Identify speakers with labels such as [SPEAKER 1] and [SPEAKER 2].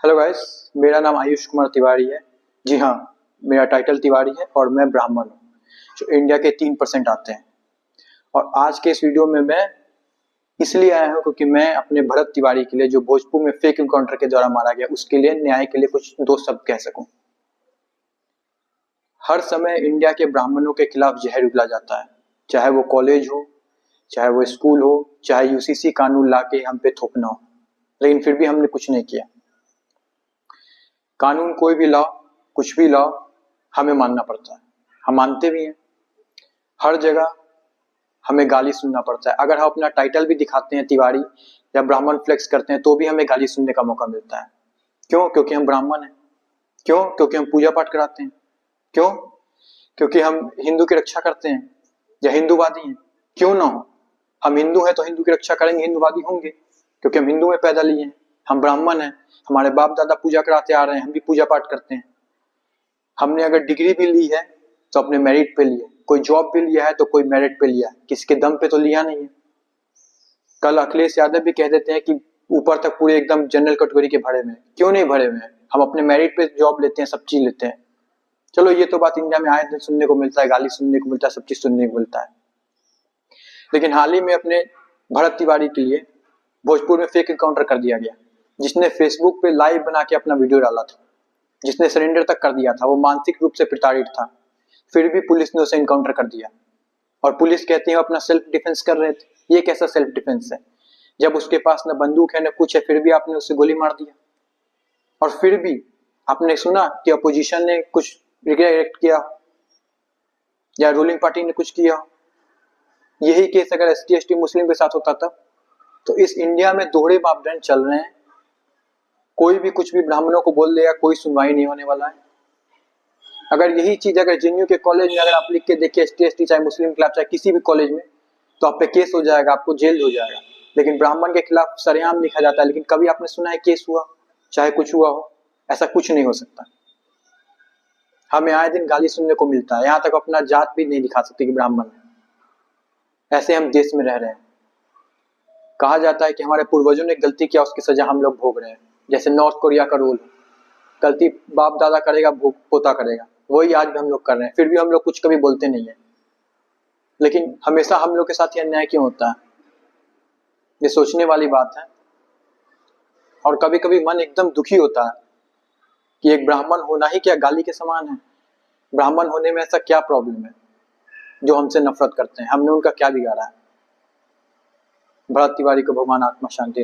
[SPEAKER 1] Hello guys, मेरा नाम आयुष कुमार तिवारी है। जी हाँ, मेरा टाइटल तिवारी है और मैं ब्राह्मण हूँ जो इंडिया के 3% आते हैं। और आज के इस वीडियो में मैं इसलिए आया हूँ क्योंकि मैं अपने भरत तिवारी के लिए, जो भोजपुर में फेक इनकाउंटर के द्वारा मारा गया, उसके लिए न्याय के लिए कुछ दो शब्द कह सकूं। हर समय इंडिया के ब्राह्मणों के खिलाफ जहर उगला जाता है, चाहे वो कॉलेज हो, चाहे वो स्कूल हो, चाहे यूसीसी कानून ला के हम पे थोपना हो, लेकिन फिर भी हमने कुछ नहीं किया। कानून कोई भी लाओ, कुछ भी लाओ, हमें मानना पड़ता है। हम मानते भी हैं। हर जगह हमें गाली सुनना पड़ता है। अगर हम अपना टाइटल भी दिखाते हैं तिवारी या ब्राह्मण फ्लेक्स करते हैं तो भी हमें गाली सुनने का मौका मिलता है। क्यों? क्योंकि हम ब्राह्मण हैं। क्यों? क्योंकि हम पूजा पाठ कराते हैं। क्यों? क्योंकि हम हिंदू की रक्षा करते हैं या हिंदूवादी हैं। क्यों ना हो, हम हिंदू हैं तो हिंदू की रक्षा करेंगे, हिंदूवादी होंगे, क्योंकि हम हिंदू में पैदा लिए हैं। हम ब्राह्मण हैं, हमारे बाप दादा पूजा कराते आ रहे हैं, हम भी पूजा पाठ करते हैं। हमने अगर डिग्री भी ली है तो अपने मेरिट पे लिया, कोई जॉब भी लिया है तो कोई मेरिट पे लिया है, किसी के दम पे तो लिया नहीं है। कल अखिलेश यादव भी कह देते हैं कि ऊपर तक पूरे एकदम जनरल कैटेगरी के भरे हुए हैं। क्यों नहीं भरे हुए हैं? हम अपने मेरिट पे जॉब लेते हैं, सब चीज लेते हैं। चलो, ये तो बात इंडिया में आए दिन सुनने को मिलता है, गाली सुनने को मिलता है, सब चीज सुनने को मिलता है। लेकिन हाल ही में अपने भरत तिवारी के लिए भोजपुर में फेक एनकाउंटर कर दिया गया, जिसने फेसबुक पे लाइव बना के अपना वीडियो डाला था, जिसने सरेंडर तक कर दिया था। वो मानसिक रूप से प्रताड़ित था, फिर भी पुलिस ने उसे एनकाउंटर कर दिया। और पुलिस कहती है अपना सेल्फ डिफेंस कर रहे थे। ये कैसा सेल्फ डिफेंस है? जब उसके पास न बंदूक है न कुछ है, फिर भी आपने उसे गोली मार दिया। और फिर भी आपने सुना कि अपोजिशन ने कुछ रिएक्ट किया या रूलिंग पार्टी ने कुछ किया? यही केस अगर एसटी एसटी मुस्लिम के साथ होता तब? तो इस इंडिया में दोहरे मापदंड चल रहे हैं। कोई भी कुछ भी ब्राह्मणों को बोल देगा, कोई सुनवाई नहीं होने वाला है। अगर यही चीज अगर जेएनयू के कॉलेज में अगर आप लिख के देखिए एसटी एसटी चाहे मुस्लिम के खिलाफ, चाहे किसी भी कॉलेज में, तो आप पे केस हो जाएगा, आपको जेल हो जाएगा। लेकिन ब्राह्मण के खिलाफ सरेआम लिखा जाता है, लेकिन कभी आपने सुना है केस हुआ, चाहे कुछ हुआ हो? ऐसा कुछ नहीं हो सकता। हमें आए दिन गाली सुनने को मिलता है, यहाँ तक अपना जात भी नहीं दिखा सकते कि ब्राह्मण है। ऐसे हम देश में रह रहे हैं। कहा जाता है कि हमारे पूर्वजों ने गलती किया, उसकी सजा हम लोग भोग रहे हैं। जैसे नॉर्थ कोरिया का रूल, गलती बाप दादा करेगा, पोता करेगा, वही आज भी हम लोग कर रहे हैं। फिर भी हम लोग कुछ कभी बोलते नहीं है। लेकिन हमेशा हम लोग के साथ ये अन्याय क्यों होता है? ये सोचने वाली बात है। और कभी कभी मन एकदम दुखी होता है कि एक ब्राह्मण होना ही क्या गाली के समान है? ब्राह्मण होने में ऐसा क्या प्रॉब्लम है जो हमसे नफरत करते हैं? हमने उनका क्या बिगाड़ा है? भरत तिवारी को भगवान आत्मा शांति